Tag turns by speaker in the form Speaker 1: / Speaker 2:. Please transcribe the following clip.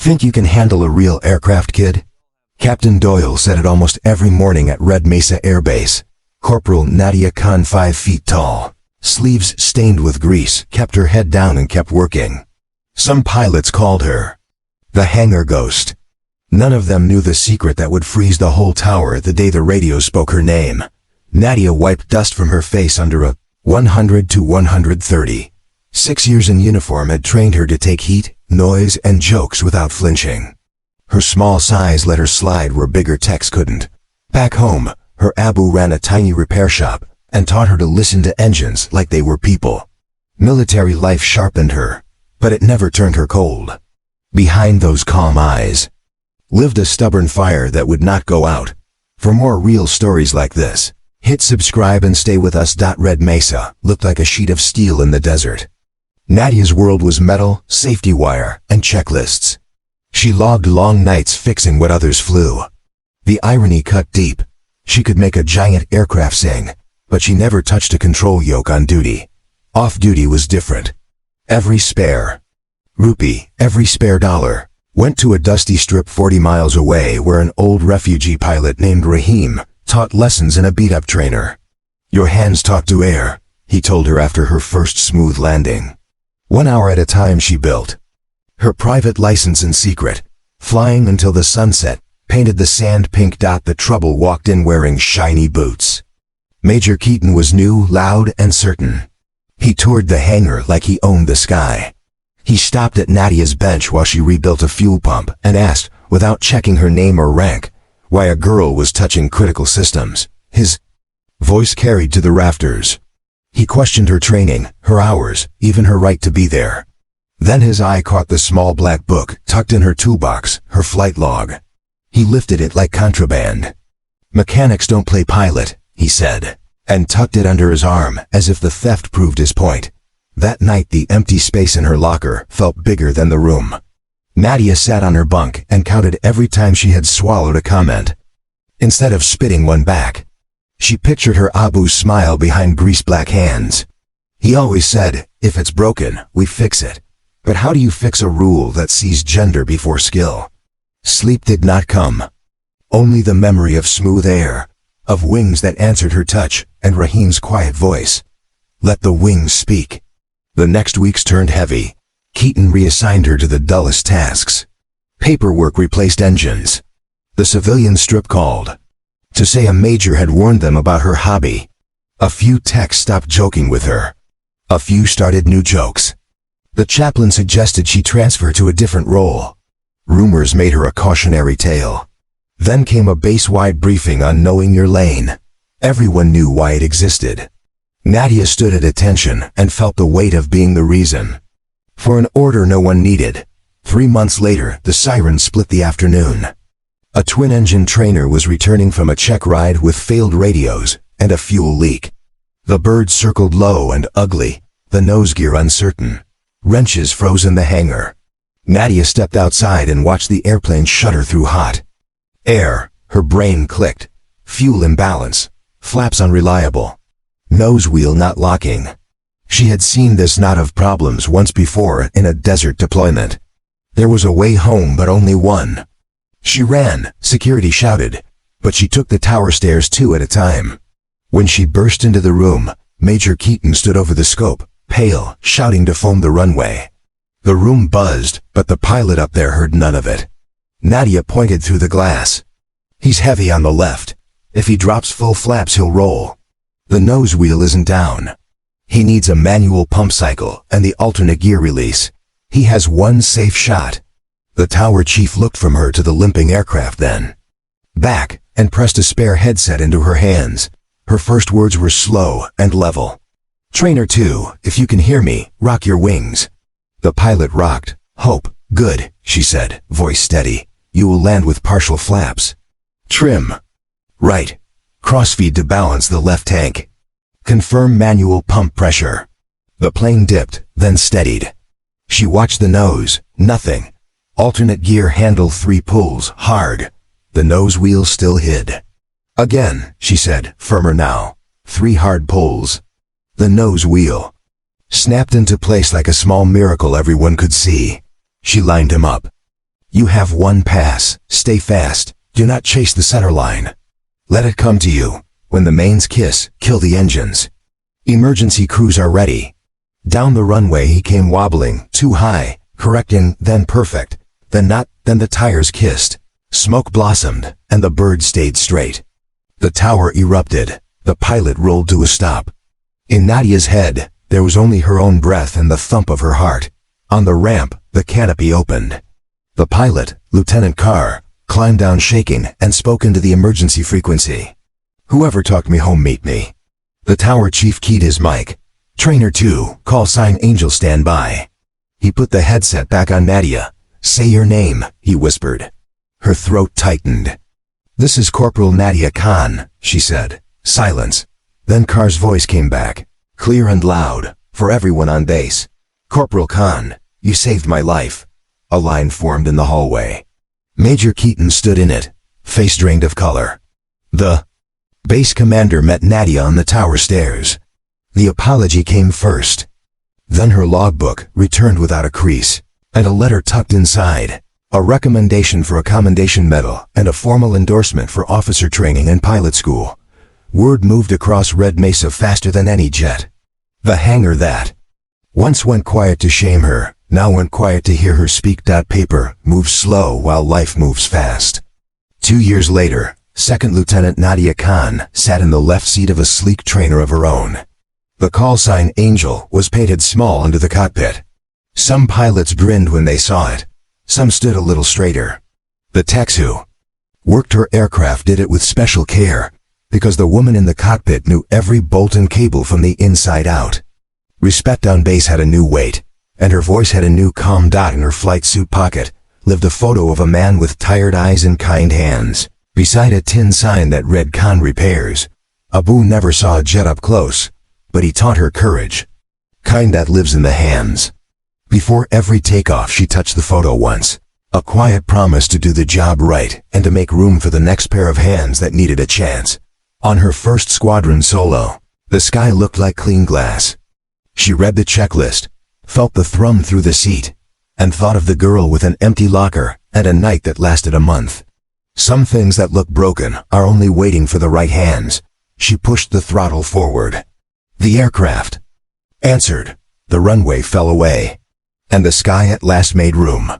Speaker 1: Think you can handle a real aircraft, kid? Captain Doyle said it almost every morning at Red Mesa Air Base. Corporal Nadia Khan, 5 feet tall, sleeves stained with grease, kept her head down and kept working. Some pilots called her the hangar ghost. None of them knew the secret that would freeze the whole tower the day the radio spoke her name. Nadia wiped dust from her face under a 100 to 130. 6 years in uniform had trained her to take heat, noise, and jokes without flinching. Her small size let her slide where bigger techs couldn't. Back home, her Abu ran a tiny repair shop and taught her to listen to engines like they were people. Military life sharpened her, but it never turned her cold. Behind those calm eyes lived a stubborn fire that would not go out. For more real stories like this, hit subscribe and stay with us. Red Mesa looked like a sheet of steel in the desert. Nadia's world was metal, safety wire, and checklists. She logged long nights fixing what others flew. The irony cut deep. She could make a giant aircraft sing, but she never touched a control yoke on duty. Off duty was different. Every spare rupee, every spare dollar, went to a dusty strip 40 miles away where an old refugee pilot named Rahim taught lessons in a beat-up trainer. Your hands talk to air, he told her after her first smooth landing. 1 hour at a time she built her private license in secret, flying until the sunset painted the sand pink. The trouble walked in wearing shiny boots. Major Keaton was new, loud, and certain. He toured the hangar like he owned the sky. He stopped at Nadia's bench while she rebuilt a fuel pump and asked, without checking her name or rank, why a girl was touching critical systems. His voice carried to the rafters. He questioned her training, her hours, even her right to be there. Then his eye caught the small black book tucked in her toolbox, her flight log. He lifted it like contraband. Mechanics don't play pilot, he said, and tucked it under his arm as if the theft proved his point. That night the empty space in her locker felt bigger than the room. Nadia sat on her bunk and counted every time she had swallowed a comment. Instead of spitting one back, she pictured her Abu's smile behind grease-black hands. He always said, if it's broken, we fix it. But how do you fix a rule that sees gender before skill? Sleep did not come. Only the memory of smooth air, of wings that answered her touch, and Rahim's quiet voice. Let the wings speak. The next weeks turned heavy. Keaton reassigned her to the dullest tasks. Paperwork replaced engines. The civilian strip called to say a major had warned them about her hobby. A few techs stopped joking with her. A few started new jokes. The chaplain suggested she transfer to a different role. Rumors made her a cautionary tale. Then came a base-wide briefing on knowing your lane. Everyone knew why it existed. Nadia stood at attention and felt the weight of being the reason. For an order no one needed. 3 months later, the siren split the afternoon. A twin-engine trainer was returning from a check ride with failed radios and a fuel leak. The bird circled low and ugly, the nose gear uncertain. Wrenches froze in the hangar. Nadia stepped outside and watched the airplane shudder through hot air. Her brain clicked. Fuel imbalance. Flaps unreliable. Nose wheel not locking. She had seen this knot of problems once before in a desert deployment. There was a way home, but only one. She ran, security shouted, but she took the tower stairs 2 at a time. When she burst into the room, Major Keaton stood over the scope, pale, shouting to foam the runway. The room buzzed, but the pilot up there heard none of it. Nadia pointed through the glass. He's heavy on the left. If he drops full flaps, he'll roll. The nose wheel isn't down. He needs a manual pump cycle and the alternate gear release. He has one safe shot. The tower chief looked from her to the limping aircraft, then back, and pressed a spare headset into her hands. Her first words were slow and level. Trainer 2, if you can hear me, rock your wings. The pilot rocked. Hope, good, she said, voice steady. You will land with partial flaps. Trim. Right. Crossfeed to balance the left tank. Confirm manual pump pressure. The plane dipped, then steadied. She watched the nose. Nothing. Alternate gear handle 3 pulls, hard. The nose wheel still hid. Again, she said, firmer now. 3 hard pulls. The nose wheel snapped into place like a small miracle everyone could see. She lined him up. You have one pass. Stay fast. Do not chase the center line. Let it come to you. When the mains kiss, kill the engines. Emergency crews are ready. Down the runway he came wobbling, too high, correcting, then perfect, then not, then the tires kissed. Smoke blossomed, and the bird stayed straight. The tower erupted. The pilot rolled to a stop. In Nadia's head, there was only her own breath and the thump of her heart. On the ramp, the canopy opened. The pilot, Lieutenant Carr, climbed down shaking and spoke into the emergency frequency. Whoever talked me home, meet me. The tower chief keyed his mic. Trainer 2, call sign Angel, stand by. He put the headset back on Nadia. Say your name, he whispered. Her throat tightened. This is Corporal Nadia Khan, she said. Silence. Then Carr's voice came back, clear and loud, for everyone on base. Corporal Khan, you saved my life. A line formed in the hallway. Major Keaton stood in it, face drained of color. The base commander met Nadia on the tower stairs. The apology came first. Then her logbook, returned without a crease, and a letter tucked inside. A recommendation for a commendation medal and a formal endorsement for officer training and pilot school. Word moved across Red Mesa faster than any jet. The hangar that once went quiet to shame her, now went quiet to hear her speak. Paper moves slow while life moves fast. 2 years later, Second Lieutenant Nadia Khan sat in the left seat of a sleek trainer of her own. The call sign Angel was painted small under the cockpit. Some pilots grinned when they saw it. Some stood a little straighter. The techs who worked her aircraft did it with special care, because the woman in the cockpit knew every bolt and cable from the inside out. Respect on base had a new weight, and her voice had a new calm. In her flight suit pocket lived a photo of a man with tired eyes and kind hands, beside a tin sign that read Khan Repairs. Abu never saw a jet up close, but he taught her courage. Kind that lives in the hands. Before every takeoff she touched the photo once, a quiet promise to do the job right and to make room for the next pair of hands that needed a chance. On her first squadron solo, the sky looked like clean glass. She read the checklist, felt the thrum through the seat, and thought of the girl with an empty locker and a night that lasted a month. Some things that look broken are only waiting for the right hands. She pushed the throttle forward. The aircraft answered. The runway fell away, and the sky at last made room.